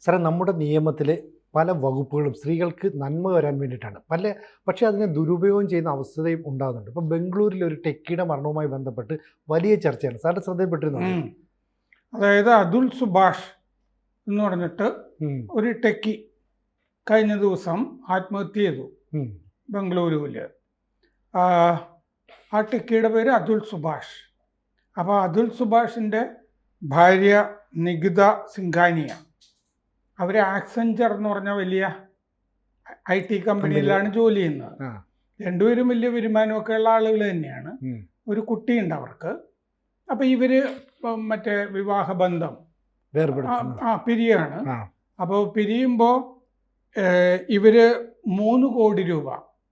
സാറേ, നമ്മുടെ നിയമത്തിൽ പല വകുപ്പുകളും സ്ത്രീകൾക്ക് നന്മ വരാൻ വേണ്ടിയിട്ടാണ്. പക്ഷേ അതിനെ ദുരുപയോഗം ചെയ്യുന്ന അവസ്ഥയും ഉണ്ടാകുന്നുണ്ട്. ഇപ്പോൾ ബംഗളൂരിൽ ഒരു ടെക്കിയുടെ മരണവുമായി ബന്ധപ്പെട്ട് വലിയ ചർച്ചയാണ്. സാറിൻ്റെ ശ്രദ്ധയിൽപ്പെട്ടിരുന്നു. അതായത് അതുൽ സുഭാഷ് എന്ന് പറഞ്ഞിട്ട് ഒരു ടെക്കി കഴിഞ്ഞ ദിവസം ആത്മഹത്യ ചെയ്തു ബംഗളൂരുവിൽ. ആ ടെക്കിയുടെ പേര് അതുൽ സുഭാഷ്. അപ്പോൾ അതുൽ സുഭാഷിൻ്റെ ഭാര്യ നികിത സിംഘാനിയ, അവർ ആക്സെഞ്ചർ എന്ന് പറഞ്ഞ വലിയ IT കമ്പനിയിലാണ് ജോലി ചെയ്യുന്നത്. രണ്ടുപേരും വലിയ വരുമാനമൊക്കെ ഉള്ള ആളുകൾ തന്നെയാണ്. ഒരു കുട്ടിയുണ്ട് അവർക്ക്. അപ്പം ഇവർ മറ്റേ വിവാഹബന്ധം പിരിയാണ്. അപ്പോൾ പിരിയുമ്പോൾ ഇവർ 3 കോടി രൂപ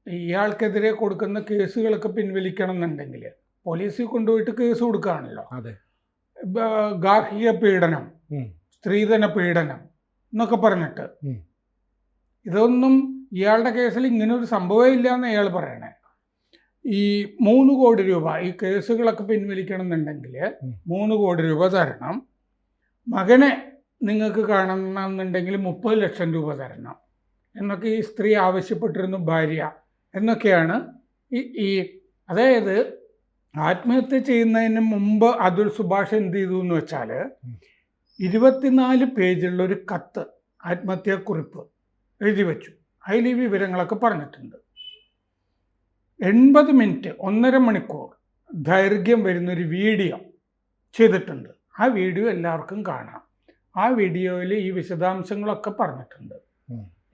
ഇയാൾക്കെതിരെ കൊടുക്കുന്ന കേസുകളൊക്കെ പിൻവലിക്കണം എന്നുണ്ടെങ്കിൽ പോലീസിൽ കൊണ്ടുപോയിട്ട് കേസ് കൊടുക്കുകയാണല്ലോ. ഗാർഹിക പീഡനം, സ്ത്രീധന പീഡനം എന്നൊക്കെ പറഞ്ഞിട്ട്. ഇതൊന്നും ഇയാളുടെ കേസിൽ ഇങ്ങനെ ഒരു സംഭവം ഇല്ല എന്ന് അയാൾ പറയണേ. ഈ 3 കോടി രൂപ ഈ കേസുകളൊക്കെ പിൻവലിക്കണം എന്നുണ്ടെങ്കിൽ 3 കോടി രൂപ തരണം. മകനെ നിങ്ങൾക്ക് കാണണമെന്നുണ്ടെങ്കിൽ 30 ലക്ഷം രൂപ തരണം എന്നൊക്കെ ഈ സ്ത്രീ ആവശ്യപ്പെട്ടിരുന്നു, ഭാര്യ എന്നൊക്കെയാണ്. അതായത് ആത്മഹത്യ ചെയ്യുന്നതിന് മുമ്പ് അതുൽ സുഭാഷ് എന്ത് ചെയ്തു എന്ന് വെച്ചാൽ 24 പേജുള്ള ഒരു കത്ത്, ആത്മഹത്യാക്കുറിപ്പ് എഴുതി വെച്ചു. അതിൽ ഈ വിവരങ്ങളൊക്കെ പറഞ്ഞിട്ടുണ്ട്. 80 മിനിറ്റ് 1.5 മണിക്കൂർ ദൈർഘ്യം വരുന്നൊരു വീഡിയോ ചെയ്തിട്ടുണ്ട്. ആ വീഡിയോ എല്ലാവർക്കും കാണാം. ആ വീഡിയോയിൽ ഈ വിശദാംശങ്ങളൊക്കെ പറഞ്ഞിട്ടുണ്ട്.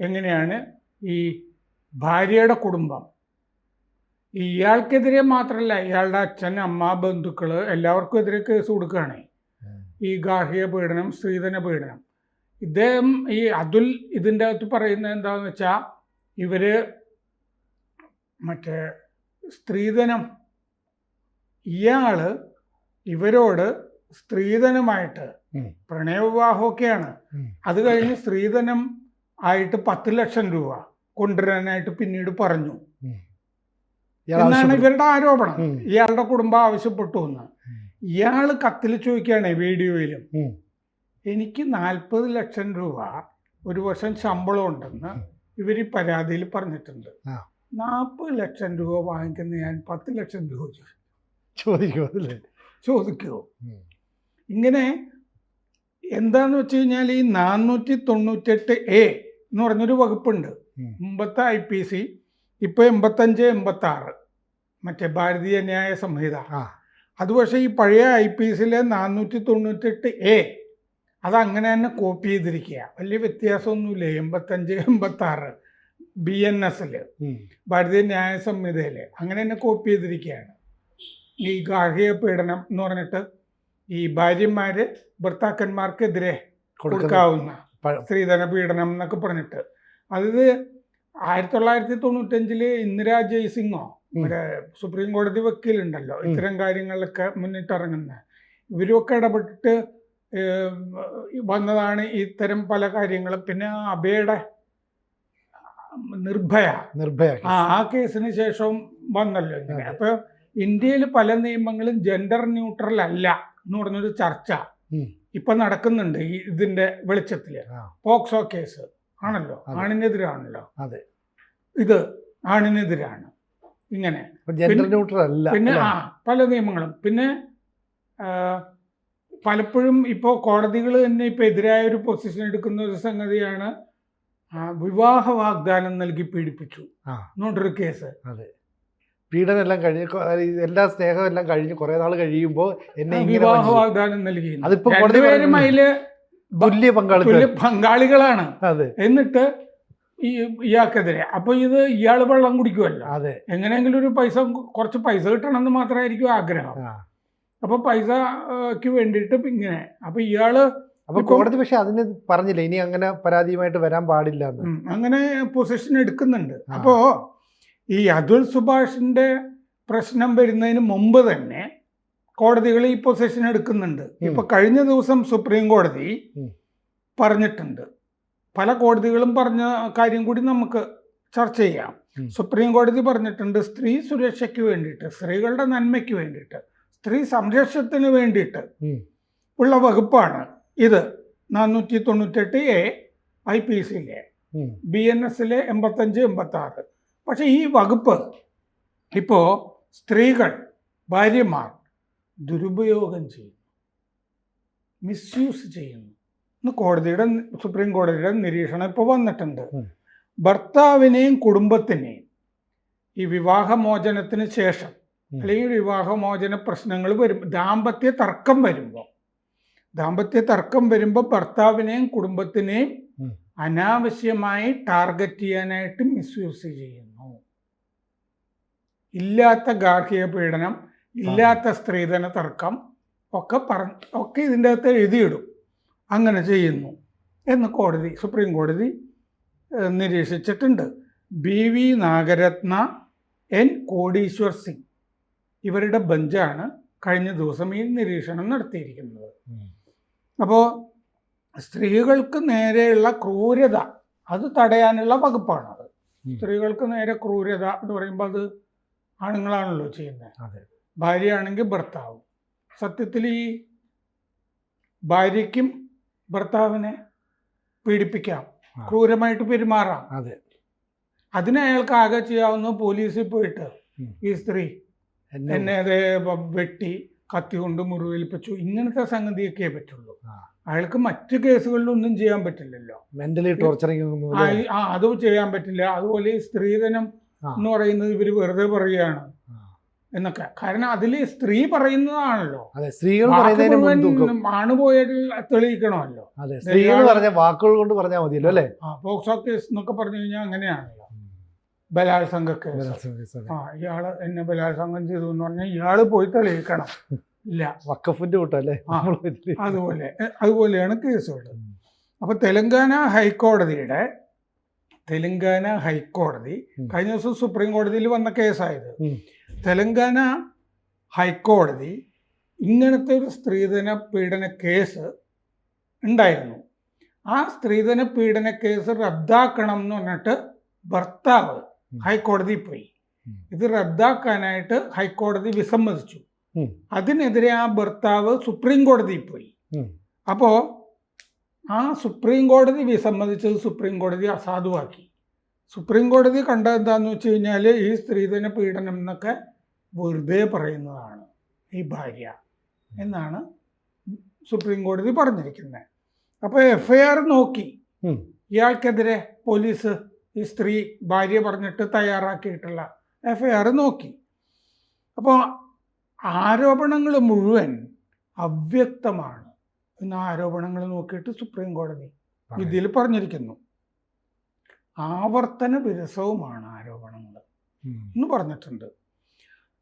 എങ്ങനെയാണ് ഈ ഭാര്യയുടെ കുടുംബം, ഇയാൾക്കെതിരെ മാത്രമല്ല, ഇയാളുടെ അച്ഛൻ, അമ്മ, ബന്ധുക്കൾ എല്ലാവർക്കും എതിരെ കേസ് കൊടുക്കുകയാണ്. ഈ ഗാർഹിക പീഡനം, സ്ത്രീധന പീഡനം. ഇദ്ദേഹം ഈ അതുൽ ഇതിൻ്റെ അകത്ത് പറയുന്നത് എന്താണെന്ന് വെച്ചാൽ, ഇവർ മറ്റേ സ്ത്രീധനം, ഇയാൾ ഇവരോട് സ്ത്രീധനമായിട്ട് പ്രണയവിവാഹമൊക്കെയാണ്, അത് കഴിഞ്ഞ് സ്ത്രീധനം ആയിട്ട് 10 ലക്ഷം രൂപ കൊണ്ടുവരാനായിട്ട് പിന്നീട് പറഞ്ഞു എന്നാണ് ഇവരുടെ ആരോപണം. ഇയാളുടെ കുടുംബം ആവശ്യപ്പെട്ടു എന്ന്. ഇയാൾ കത്തിൽ ചോദിക്കുകയാണ് വീഡിയോയിലും, എനിക്ക് 40 ലക്ഷം രൂപ ഒരു വർഷം ശമ്പളം ഉണ്ടെന്ന് ഇവർ ഈ പരാതിയിൽ പറഞ്ഞിട്ടുണ്ട്. 40 ലക്ഷം രൂപ വാങ്ങിക്കുന്ന ഞാൻ 10 ലക്ഷം രൂപ ചോദിക്കുമോ? ഇങ്ങനെ എന്താന്ന് വെച്ച് കഴിഞ്ഞാൽ ഈ 498A എന്ന് പറഞ്ഞൊരു വകുപ്പുണ്ട്. മുമ്പത്തെ IPC, ഇപ്പോൾ 85-86 മറ്റേ ഭാരതീയ ന്യായ സംഹിത. അത് പക്ഷേ ഈ പഴയ IPCയിലെ 498A അതങ്ങനെ തന്നെ കോപ്പി ചെയ്തിരിക്കുക. വലിയ വ്യത്യാസമൊന്നുമില്ല. 85-86 BNSൽ ഭാരതീയ ന്യായ സംഹിതയിൽ അങ്ങനെ തന്നെ കോപ്പി ചെയ്തിരിക്കുകയാണ്. ഈ ഗാർഹിക പീഡനം എന്ന് പറഞ്ഞിട്ട് ഈ ഭാര്യമാര് ഭർത്താക്കന്മാർക്കെതിരെ കൊടുക്കാവുന്ന സ്ത്രീധന പീഡനം എന്നൊക്കെ പറഞ്ഞിട്ട്. അത് 1995 ഇന്ദിരാ ജയ്സിംഗോ നമ്മുടെ സുപ്രീം കോടതി വക്കീലുണ്ടല്ലോ, ഇത്തരം കാര്യങ്ങളിലൊക്കെ മുന്നിട്ടിറങ്ങുന്ന, ഇവരൊക്കെ ഇടപെട്ടിട്ട് വന്നതാണ് ഇത്തരം പല കാര്യങ്ങളും. പിന്നെ അഭയുടെ നിർഭയ ആ കേസിന് ശേഷം വന്നല്ലോ ഇങ്ങനെ. അപ്പോൾ ഇന്ത്യയിൽ പല നിയമങ്ങളും ജെൻഡർ ന്യൂട്രൽ അല്ല എന്ന് പറഞ്ഞൊരു ചർച്ച ഇപ്പൊ നടക്കുന്നുണ്ട്. ഇതിന്റെ വെളിച്ചത്തില് പോക്സോ കേസ് ആണല്ലോ, ആണിനെതിരാണല്ലോ. അതെ, ഇത് ആണിനെതിരാണ്. ഇങ്ങനെ പിന്നെ പല നിയമങ്ങളും. പിന്നെ പലപ്പോഴും ഇപ്പോൾ കോടതികൾ തന്നെ ഇപ്പൊ എതിരായ ഒരു പൊസിഷൻ എടുക്കുന്ന ഒരു സംഗതിയാണ് വിവാഹ വാഗ്ദാനം നൽകി പീഡിപ്പിച്ചു എന്നൊരു കേസ്. അതെ, പീഡനം എല്ലാം കഴിഞ്ഞ് എല്ലാ സ്നേഹം എല്ലാം കഴിഞ്ഞ് കുറെ നാൾ കഴിയുമ്പോൾ എന്നെ വിവാഹ വാഗ്ദാനം നൽകി. അതിപ്പോ രണ്ടുപേരും അതില് തുല്യ പങ്കാളികളാണ്. എന്നിട്ട് ഇയാൾക്കെതിരെ അപ്പൊ ഇത് ഇയാള് വെള്ളം കുടിക്കുമല്ലോ. അതെ, എങ്ങനെയെങ്കിലും ഒരു കുറച്ച് പൈസ കിട്ടണം എന്ന് മാത്രമായിരിക്കും ആഗ്രഹം. അപ്പൊ പൈസക്ക് വേണ്ടിയിട്ട് ഇങ്ങനെ. അപ്പൊ ഇയാള് കോടതി പക്ഷെ അതിന് പറഞ്ഞില്ല, ഇനി അങ്ങനെ പരാതിയുമായിട്ട് വരാൻ പാടില്ല എന്ന്. അങ്ങനെ പൊസിഷൻ എടുക്കുന്നുണ്ട്. അപ്പോ ഈ അതുൽ സുഭാഷിന്റെ പ്രശ്നം വരുന്നതിന് മുമ്പ് തന്നെ കോടതികൾ ഈ പൊസിഷൻ എടുക്കുന്നുണ്ട്. ഇപ്പൊ കഴിഞ്ഞ ദിവസം സുപ്രീം കോടതി പറഞ്ഞിട്ടുണ്ട്, പല കോടതികളും പറഞ്ഞ കാര്യം കൂടി നമുക്ക് ചർച്ച ചെയ്യാം. സുപ്രീം കോടതി പറഞ്ഞിട്ടുണ്ട്, സ്ത്രീ സുരക്ഷയ്ക്ക് വേണ്ടിയിട്ട്, സ്ത്രീകളുടെ നന്മയ്ക്ക് വേണ്ടിയിട്ട്, സ്ത്രീ സംരക്ഷണത്തിന് വേണ്ടിയിട്ട് ഉള്ള വകുപ്പാണ് ഇത് 498A IPCയിലെ BNSലെ 85-86. പക്ഷെ ഈ വകുപ്പ് ഇപ്പോൾ സ്ത്രീകൾ, ഭാര്യമാർ ദുരുപയോഗം ചെയ്യുന്നു, മിസ്യൂസ് ചെയ്യുന്നു എന്ന് സുപ്രീം കോടതിയുടെ നിരീക്ഷണം ഇപ്പോൾ വന്നിട്ടുണ്ട്. ഭർത്താവിനെയും കുടുംബത്തിനെയും ഈ വിവാഹമോചനത്തിന് ശേഷം അല്ലെങ്കിൽ വിവാഹമോചന പ്രശ്നങ്ങൾ ദാമ്പത്യ തർക്കം വരുമ്പോൾ ഭർത്താവിനെയും കുടുംബത്തിനെയും അനാവശ്യമായി ടാർഗറ്റ് ചെയ്യാനായിട്ട് മിസ്യൂസ് ചെയ്യുന്നു. ഇല്ലാത്ത ഗാർഹിക പീഡനം, ഇല്ലാത്ത സ്ത്രീധന തർക്കം ഒക്കെ ഇതിൻ്റെ അകത്ത് എഴുതിയിടും. അങ്ങനെ ചെയ്യുന്നു എന്ന് സുപ്രീം കോടതി നിരീക്ഷിച്ചിട്ടുണ്ട്. BV നാഗരത്ന, N കോടീശ്വർ സിംഗ് ഇവരുടെ ബെഞ്ചാണ് കഴിഞ്ഞ ദിവസം ഈ നിരീക്ഷണം നടത്തിയിരിക്കുന്നത്. അപ്പോൾ സ്ത്രീകൾക്ക് നേരെയുള്ള ക്രൂരത അത് തടയാനുള്ള വകുപ്പാണത്. സ്ത്രീകൾക്ക് നേരെ ക്രൂരത എന്ന് പറയുമ്പോൾ അത് ആണുങ്ങളാണല്ലോ ചെയ്യുന്നത്. ഭാര്യയാണെങ്കിൽ ഭർത്താവും. സത്യത്തിൽ ഈ ഭാര്യയ്ക്കും ഭർത്താവിനെ പീഡിപ്പിക്കാം, ക്രൂരമായിട്ട് പെരുമാറാം. അതിന് അയാൾക്ക് ആകെ ചെയ്യാവുന്ന പോലീസിൽ പോയിട്ട് ഈ സ്ത്രീ എന്നെ അതേ വെട്ടി, കത്തി കൊണ്ട് മുറിവേൽപ്പിച്ചു, ഇങ്ങനത്തെ സംഗതിയൊക്കെ പറ്റുള്ളൂ. അയാൾക്ക് മറ്റു കേസുകളിലൊന്നും ചെയ്യാൻ പറ്റില്ലല്ലോ. മെന്റലി ടോർച്ചറിങ് അത് ചെയ്യാൻ പറ്റില്ല. അതുപോലെ ഈ സ്ത്രീധനം എന്ന് പറയുന്നത് ഇവർ വെറുതെ പറയുകയാണ് എന്നൊക്കെ. കാരണം അതിൽ സ്ത്രീ പറയുന്നതാണല്ലോ, ആണ് പോയാൽ തെളിയിക്കണമല്ലോ. വാക്കുകൾ കൊണ്ട് പറഞ്ഞാൽ മതിയല്ലോ അല്ലേ. പോക്സോ കേസ് എന്നൊക്കെ പറഞ്ഞു കഴിഞ്ഞാൽ അങ്ങനെയാണല്ലോ. ബലാത്സംഗ കേസ്, ഇയാള് എന്നെ ബലാത്സംഗം ചെയ്തു എന്ന് പറഞ്ഞാൽ ഇയാള് പോയി തെളിയിക്കണം. ഇല്ല, വഖഫിന്റെ കൂട്ടല്ലേ. അതുപോലെയാണ് കേസുകൾ. അപ്പൊ തെലങ്കാന ഹൈക്കോടതി കഴിഞ്ഞ ദിവസം സുപ്രീം കോടതിയിൽ വന്ന കേസായത്. തെലങ്കാന ഹൈക്കോടതി ഇങ്ങനത്തെ ഒരു സ്ത്രീധന പീഡന കേസ് ഉണ്ടായിരുന്നു. ആ സ്ത്രീധന പീഡന കേസ് റദ്ദാക്കണം എന്ന് പറഞ്ഞിട്ട് ഭർത്താവ് ഹൈക്കോടതിയിൽ പോയി. ഇത് റദ്ദാക്കാനായിട്ട് ഹൈക്കോടതി വിസമ്മതിച്ചു. അതിനെതിരെ ആ ഭർത്താവ് സുപ്രീം കോടതിയിൽ പോയി. അപ്പോൾ ആ സുപ്രീം കോടതി വിസമ്മതിച്ചത് സുപ്രീം കോടതി അസാധുവാക്കി. സുപ്രീം കോടതി കണ്ടത് എന്താണെന്ന് വെച്ച് കഴിഞ്ഞാൽ ഈ സ്ത്രീധന പീഡനം എന്നൊക്കെ വെറുതെ പറയുന്നതാണ് ഈ ഭാര്യ എന്നാണ് സുപ്രീം കോടതി പറഞ്ഞിരിക്കുന്നത്. അപ്പോൾ FIR നോക്കി, ഇയാൾക്കെതിരെ പോലീസ് ഈ സ്ത്രീ ഭാര്യ പറഞ്ഞിട്ട് തയ്യാറാക്കിയിട്ടുള്ള FIR നോക്കി. അപ്പോൾ ആരോപണങ്ങൾ മുഴുവൻ അവ്യക്തമാണ് എന്ന ആരോപണങ്ങൾ നോക്കിയിട്ട് സുപ്രീം കോടതി വിധിയിൽ പറഞ്ഞിരിക്കുന്നു. ആവർത്തന വിരസവുമാണ് ആരോപണങ്ങൾ എന്ന് പറഞ്ഞിട്ടുണ്ട്.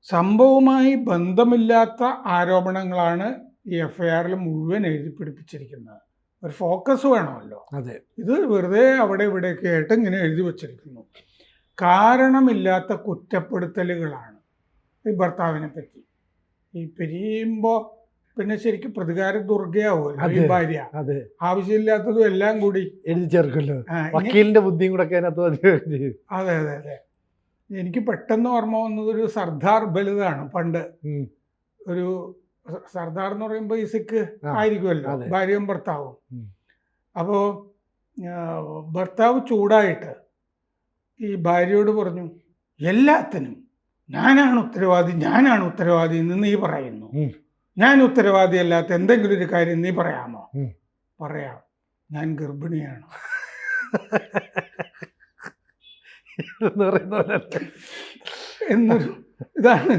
സംഭവവുമായി ബന്ധമില്ലാത്ത ആരോപണങ്ങളാണ് ഈ FIR മുഴുവൻ എഴുതി പിടിപ്പിച്ചിരിക്കുന്നത്. ഒരു ഫോക്കസ് വേണമല്ലോ. ഇത് വെറുതെ അവിടെ ഇവിടെയൊക്കെ ആയിട്ട് ഇങ്ങനെ എഴുതി വച്ചിരിക്കുന്നു. കാരണമില്ലാത്ത കുറ്റപ്പെടുത്തലുകളാണ് ഈ ഭർത്താവിനെ പറ്റി. ഈ പിരിയുമ്പോൾ പിന്നെ ശരിക്കും പ്രതികാര ദുർഗയാവുമല്ലോ ഈ ഭാര്യ. ആവശ്യമില്ലാത്തതും എല്ലാം കൂടി എഴുതി ചേർക്കല്ലോ. വക്കീലിന്റെ ബുദ്ധിയും കൂടെ. അതെ. എനിക്ക് പെട്ടെന്ന് ഓർമ്മ വന്നത് ഒരു സർദാർ ബലിതാണ്. പണ്ട് ഒരു സർദാർ എന്ന് പറയുമ്പോൾ ഈ സിഖ് ആയിരിക്കുമല്ലോ, ഭാര്യയും ഭർത്താവും. അപ്പോൾ ഭർത്താവ് ചൂടായിട്ട് ഈ ഭാര്യയോട് പറഞ്ഞു, എല്ലാത്തിനും ഞാനാണ് ഉത്തരവാദി എന്ന് നീ പറയുന്നു. ഞാൻ ഉത്തരവാദിയല്ലാത്ത എന്തെങ്കിലും ഒരു കാര്യം നീ പറയാമോ? പറയാം, ഞാൻ ഗർഭിണിയാണ് എന്നൊരു ഇതാണ്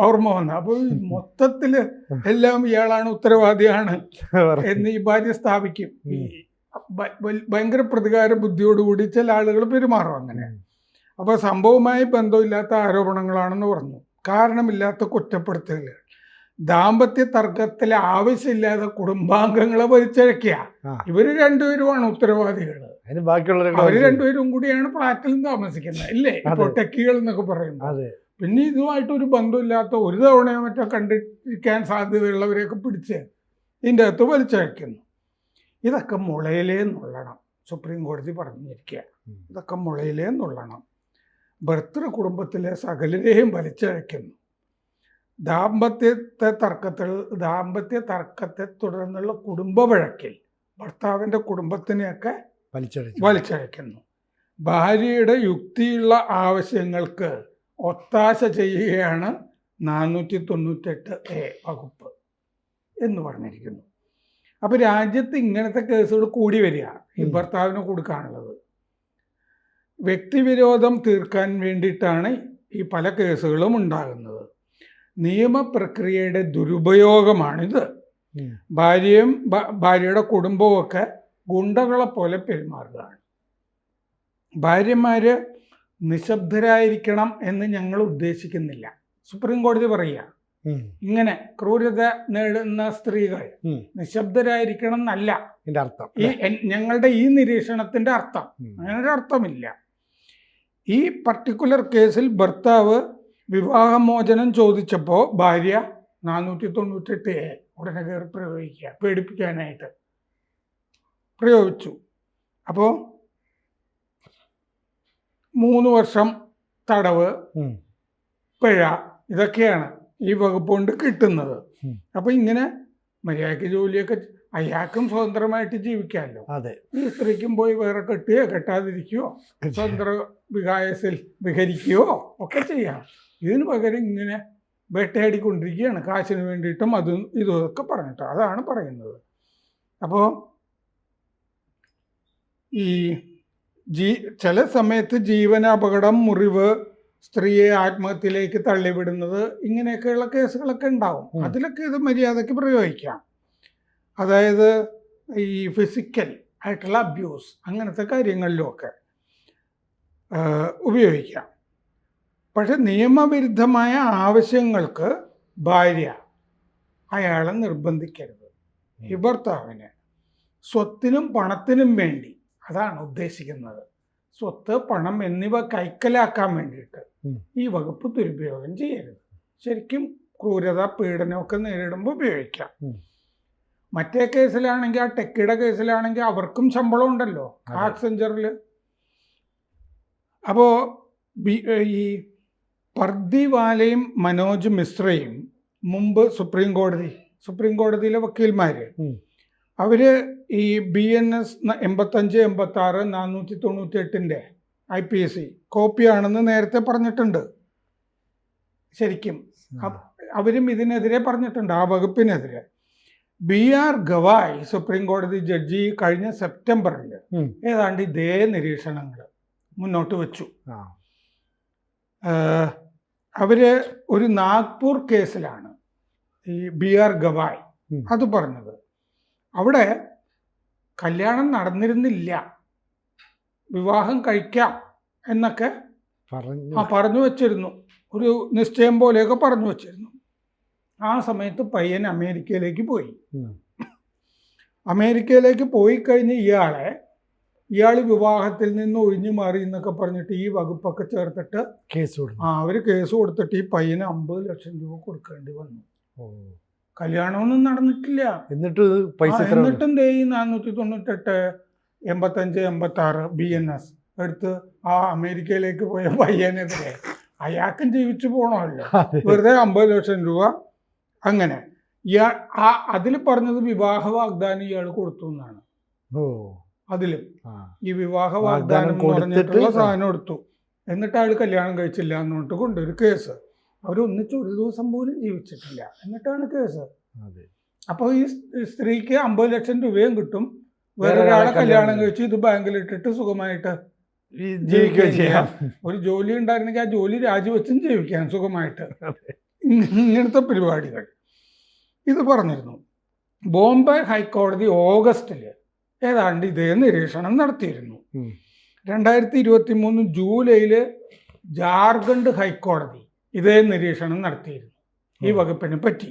ഓർമ്മ വന്നത്. അപ്പോൾ മൊത്തത്തിൽ എല്ലാം ഇയാളാണ് ഉത്തരവാദിയാണ് എന്ന് ഈ ഭാര്യ സ്ഥാപിക്കും. ഭയങ്കര പ്രതികാര ബുദ്ധിയോടുകൂടി ചില ആളുകൾ പെരുമാറും അങ്ങനെ. അപ്പോൾ സംഭവവുമായി ബന്ധമില്ലാത്ത ആരോപണങ്ങളാണെന്ന് പറഞ്ഞു. കാരണമില്ലാത്ത കുറ്റപ്പെടുത്തലുകൾ, ദാമ്പത്യ തർക്കത്തിൽ ആവശ്യമില്ലാതെ കുടുംബാംഗങ്ങളെ വലിച്ചഴക്കുക. ഇവർ രണ്ടുപേരുമാണ് ഉത്തരവാദികൾ. അവർ രണ്ടുപേരും കൂടിയാണ് ഫ്ലാറ്റിൽ താമസിക്കുന്നത് ഇല്ലേ, ഇപ്പോൾ ടെക്കികൾ എന്നൊക്കെ പറയുന്നത്. പിന്നെ ഇതുമായിട്ടൊരു ബന്ധമില്ലാത്ത ഒരു തവണയോ മറ്റോ കണ്ടിരിക്കാൻ സാധ്യതയുള്ളവരെയൊക്കെ പിടിച്ച് ഇതിൻ്റെ അകത്ത് വലിച്ചഴക്കുന്നു. ഇതൊക്കെ മുളയിലേ നുള്ളണം. സുപ്രീം കോടതി പറഞ്ഞിരിക്കുക, ഇതൊക്കെ മുളയിലേ നുള്ളണം. ഭർത്തൃ കുടുംബത്തിലെ സകലരെയും വലിച്ചഴക്കുന്നു. ദാമ്പത്യ തർക്കത്തെ തുടർന്നുള്ള കുടുംബ വഴക്കിൽ ഭർത്താവിൻ്റെ കുടുംബത്തിനെയൊക്കെ വലിച്ചഴയ്ക്കുന്നു. ഭാര്യയുടെ യുക്തിയുള്ള ആവശ്യങ്ങൾക്ക് ഒത്താശ ചെയ്യുകയാണ് 498A വകുപ്പ് എന്ന് പറഞ്ഞിരിക്കുന്നു. അപ്പോൾ രാജ്യത്ത് ഇങ്ങനത്തെ കേസുകൾ കൂടി വരിക, ഈ ഭർത്താവിന് കൊടുക്കാനുള്ളത്. വ്യക്തിവിരോധം തീർക്കാൻ വേണ്ടിയിട്ടാണ് ഈ പല കേസുകളും ഉണ്ടാകുന്നത്. നിയമപ്രക്രിയയുടെ ദുരുപയോഗമാണിത്. ഭാര്യയുടെ കുടുംബവും ഒക്കെ ഗുണ്ടകളെ പോലെ പെരുമാറുകയാണ്. ഭാര്യമാര് നിശബ്ദരായിരിക്കണം എന്ന് ഞങ്ങൾ ഉദ്ദേശിക്കുന്നില്ല. സുപ്രീം കോടതി പറയുക, ഇങ്ങനെ ക്രൂരത നേടുന്ന സ്ത്രീകൾ നിശബ്ദരായിരിക്കണം എന്നല്ല അർത്ഥം. ഞങ്ങളുടെ ഈ നിരീക്ഷണത്തിന്റെ അർത്ഥം. അങ്ങനെ ഒരു അർത്ഥമില്ല. ഈ പർട്ടിക്കുലർ കേസിൽ ഭർത്താവ് വിവാഹമോചനം ചോദിച്ചപ്പോൾ ഭാര്യ 498A ഉടനെ കയറി പ്രയോഗിക്കുക, പേടിപ്പിക്കാനായിട്ട് പ്രയോഗിച്ചു. അപ്പോൾ 3 വർഷം തടവ്, പിഴ, ഇതൊക്കെയാണ് ഈ വകുപ്പ് കൊണ്ട് കിട്ടുന്നത്. അപ്പോൾ ഇങ്ങനെ മര്യാദയ്ക്ക് ജോലിയൊക്കെ അയാൾക്കും സ്വതന്ത്രമായിട്ട് ജീവിക്കാമല്ലോ. ഈ സ്ത്രീക്കും പോയി വേറെ കെട്ടുകയോ കെട്ടാതിരിക്കുകയോ സ്വതന്ത്ര വിഹരിക്കുകയോ ഒക്കെ ചെയ്യാം. ഇതിന് പകരം ഇങ്ങനെ വേട്ടയാടിക്കൊണ്ടിരിക്കുകയാണ് കാശിന് വേണ്ടിയിട്ടും അതും ഇതൊക്കെ പറഞ്ഞിട്ട്. അതാണ് പറയുന്നത്. അപ്പോൾ ഈ ചില സമയത്ത് ജീവനാപകടം, മുറിവ്, സ്ത്രീയെ ആത്മഹത്യയിലേക്ക് തള്ളിവിടുന്നത്, ഇങ്ങനെയൊക്കെയുള്ള കേസുകളൊക്കെ ഉണ്ടാവും. അതിലൊക്കെ ഇത് മര്യാദയ്ക്ക് പ്രയോഗിക്കാം. അതായത് ഈ ഫിസിക്കൽ ആയിട്ടുള്ള അബ്യൂസ്, അങ്ങനത്തെ കാര്യങ്ങളിലുമൊക്കെ ഉപയോഗിക്കാം. പക്ഷെ നിയമവിരുദ്ധമായ ആവശ്യങ്ങൾക്ക് ഭാര്യ അയാളെ നിർബന്ധിക്കരുത്. ഈ ഭർത്താവിന് സ്വത്തിനും പണത്തിനും വേണ്ടി, അതാണ് ഉദ്ദേശിക്കുന്നത്, സ്വത്ത്, പണം എന്നിവ കൈക്കലാക്കാൻ വേണ്ടിയിട്ട് ഈ വകുപ്പ് ദുരുപയോഗം ചെയ്യരുത്. ശരിക്കും ക്രൂരത, പീഡനമൊക്കെ നേരിടുമ്പോൾ ഉപയോഗിക്കാം. മറ്റേ കേസിലാണെങ്കിൽ, ആ ടെക്കിയുടെ കേസിലാണെങ്കിൽ അവർക്കും ശമ്പളം ഉണ്ടല്ലോ ആക്സെഞ്ചറിൽ. അപ്പോൾ ഈ പർദിവാലയും മനോജ് മിശ്രയും മുമ്പ് സുപ്രീം കോടതിയിലെ വക്കീൽമാർ, അവർ ഈ BNS 85, 86, 498 IPC കോപ്പിയാണെന്ന് നേരത്തെ പറഞ്ഞിട്ടുണ്ട്. ശരിക്കും അവരും ഇതിനെതിരെ പറഞ്ഞിട്ടുണ്ട്, ആ വകുപ്പിനെതിരെ. BR ഗവായ്, സുപ്രീം കോടതി ജഡ്ജി, കഴിഞ്ഞ സെപ്റ്റംബറിൽ ഏതാണ്ട് ഇതേ നിരീക്ഷണങ്ങൾ മുന്നോട്ട് വെച്ചു. അവര് ഒരു നാഗ്പൂർ കേസിലാണ് ഈ BR ഗവായ് അത് പറഞ്ഞത്. അവിടെ കല്യാണം നടന്നിരുന്നില്ല, വിവാഹം കഴിക്കാം എന്നൊക്കെ പറഞ്ഞു വച്ചിരുന്നു, ഒരു നിശ്ചയം പോലെയൊക്കെ പറഞ്ഞു വച്ചിരുന്നു. ആ സമയത്ത് പയ്യൻ അമേരിക്കയിലേക്ക് പോയി. അമേരിക്കയിലേക്ക് പോയി കഴിഞ്ഞ് ഇയാൾ വിവാഹത്തിൽ നിന്ന് ഒഴിഞ്ഞു മാറി എന്നൊക്കെ പറഞ്ഞിട്ട് ഈ വകുപ്പൊക്കെ ചേർത്തിട്ട് അവർ കേസ് കൊടുത്തിട്ട് ഈ പയ്യന് 50 ലക്ഷം രൂപ കൊടുക്കേണ്ടി വന്നു. കല്യാണമൊന്നും നടന്നിട്ടില്ല. എന്നിട്ടും 498, 85, 86 BNS എടുത്ത് ആ അമേരിക്കയിലേക്ക് പോയ പയ്യനെതിരെ അയാൾക്കും ജീവിച്ചു പോകണമല്ലോ, വെറുതെ 50 ലക്ഷം രൂപ. അങ്ങനെ അതിൽ പറഞ്ഞത് വിവാഹ വാഗ്ദാനം ഇയാൾ കൊടുത്തു എന്നാണ്. അതിലും ഈ വിവാഹ വാഗ്ദാനം പറഞ്ഞിട്ടുള്ള സാധനം എടുത്തു. എന്നിട്ട് അയാൾ കല്യാണം കഴിച്ചില്ല എന്ന് പറഞ്ഞിട്ട് കൊണ്ടൊരു കേസ്. അവരൊന്നിച്ച് ഒരു ദിവസം പോലും ജീവിച്ചിട്ടില്ല, എന്നിട്ടാണ് കേസ്. അപ്പോൾ ഈ സ്ത്രീക്ക് 50 ലക്ഷം രൂപയും കിട്ടും, വേറൊരാളെ കല്യാണം കഴിച്ച് ഇത് ബാങ്കിലിട്ടിട്ട് സുഖമായിട്ട് ജീവിക്കുകയും ചെയ്യാം. ഒരു ജോലി ഉണ്ടായിരുന്നെങ്കിൽ ആ ജോലി രാജിവെച്ചും ജീവിക്കാം സുഖമായിട്ട്. ഇങ്ങനത്തെ പരിപാടികൾ ഇത് പറഞ്ഞിരുന്നു. ബോംബെ ഹൈക്കോടതി ഓഗസ്റ്റിൽ ഏതാണ്ട് ഇതേ നിരീക്ഷണം നടത്തിയിരുന്നു. 2023 ജൂലൈയിൽ ജാർഖണ്ഡ് ഹൈക്കോടതി ഇതേ നിരീക്ഷണം നടത്തിയിരുന്നു ഈ വകുപ്പിനെ പറ്റി.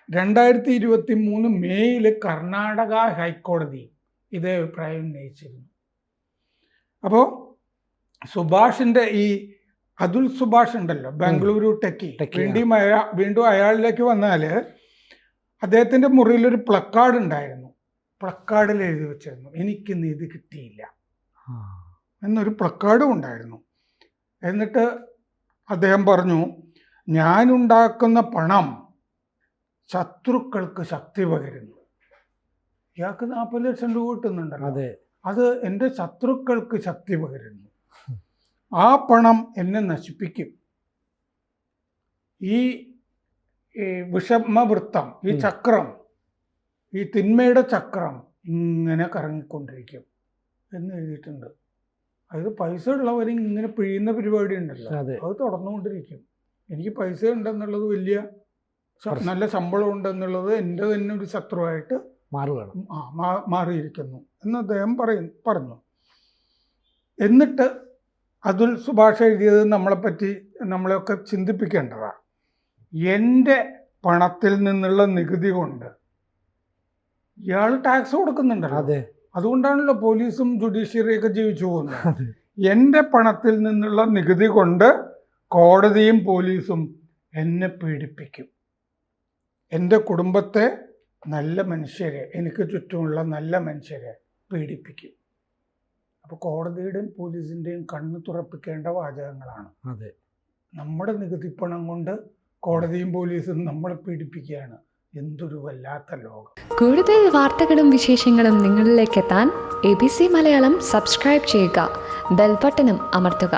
2023 മെയ്യിൽ കർണാടക ഹൈക്കോടതി ഇതേ അഭിപ്രായം ഉന്നയിച്ചിരുന്നു. അപ്പോൾ സുഭാഷിൻ്റെ ഈ അതുൽ സുഭാഷ് ഉണ്ടല്ലോ, ബാംഗ്ലൂരു ടെക്കി, വീണ്ടും അയാളിലേക്ക് വന്നാൽ അദ്ദേഹത്തിൻ്റെ മുറിയിലൊരു പ്ലക്കാർഡ് ഉണ്ടായിരുന്നു. പ്ലക്കാർഡിൽ എഴുതി വെച്ചിരുന്നു, എനിക്ക് നീതി കിട്ടിയില്ല എന്നൊരു പ്ലക്കാർഡും ഉണ്ടായിരുന്നു. എന്നിട്ട് അദ്ദേഹം പറഞ്ഞു, ഞാനുണ്ടാക്കുന്ന പണം ശത്രുക്കൾക്ക് ശക്തി പകരുന്നു. ഇയാൾക്ക് 40 ലക്ഷം രൂപ കിട്ടുന്നുണ്ടല്ലോ, അത് എൻ്റെ ശത്രുക്കൾക്ക് ശക്തി പകരുന്നു. ആ പണം എന്നെ നശിപ്പിക്കും. ഈ വിഷമവൃത്തം, ഈ ചക്രം, ഈ തിന്മയുടെ ചക്രം ഇങ്ങനെ കറങ്ങിക്കൊണ്ടിരിക്കും എന്ന് എഴുതിയിട്ടുണ്ട്. അതായത് പൈസ ഉള്ളവർ ഇങ്ങനെ പിഴിയുന്ന പരിപാടി ഉണ്ടല്ലോ, അത് തുടർന്നുകൊണ്ടിരിക്കും. എനിക്ക് പൈസ ഉണ്ടെന്നുള്ളത് വലിയ നല്ല ശമ്പളം ഉണ്ടെന്നുള്ളത് എൻ്റെ തന്നെ ഒരു ശത്രുവായിട്ട് മാറിയിരിക്കുന്നു എന്ന് അദ്ദേഹം പറഞ്ഞു. എന്നിട്ട് അതുൽ സുഭാഷ് എഴുതിയത് നമ്മളെയൊക്കെ ചിന്തിപ്പിക്കേണ്ടതാണ്. എൻ്റെ പണത്തിൽ നിന്നുള്ള നികുതി കൊണ്ട് ഇയാൾ ടാക്സ് കൊടുക്കുന്നുണ്ടല്ലോ, അതുകൊണ്ടാണല്ലോ പോലീസും ജുഡീഷ്യറിയൊക്കെ ജീവിച്ചു പോകുന്നത്. എൻ്റെ പണത്തിൽ നിന്നുള്ള നികുതി കൊണ്ട് കോടതിയും പോലീസും എന്നെ പീഡിപ്പിക്കും. എൻ്റെ കുടുംബത്തെ, നല്ല മനുഷ്യരെ, എനിക്ക് ചുറ്റുമുള്ള നല്ല മനുഷ്യരെ പീഡിപ്പിക്കും. അപ്പോൾ കോടതിയുടെയും പോലീസിൻ്റെയും കണ്ണ് തുറപ്പിക്കേണ്ട വാചകങ്ങളാണ്. നമ്മുടെ നികുതിപ്പണം കൊണ്ട് കോടതിയും പോലീസും നമ്മളെ പീഡിപ്പിക്കുകയാണ്. എന്തൊരു വല്ലാത്ത ലോകം. കൂടുതൽ വാർത്തകളും വിശേഷങ്ങളും നിങ്ങളിലേക്ക് എത്താൻ ABC മലയാളം സബ്സ്ക്രൈബ് ചെയ്യുക, ബെൽ ബട്ടണും അമർത്തുക.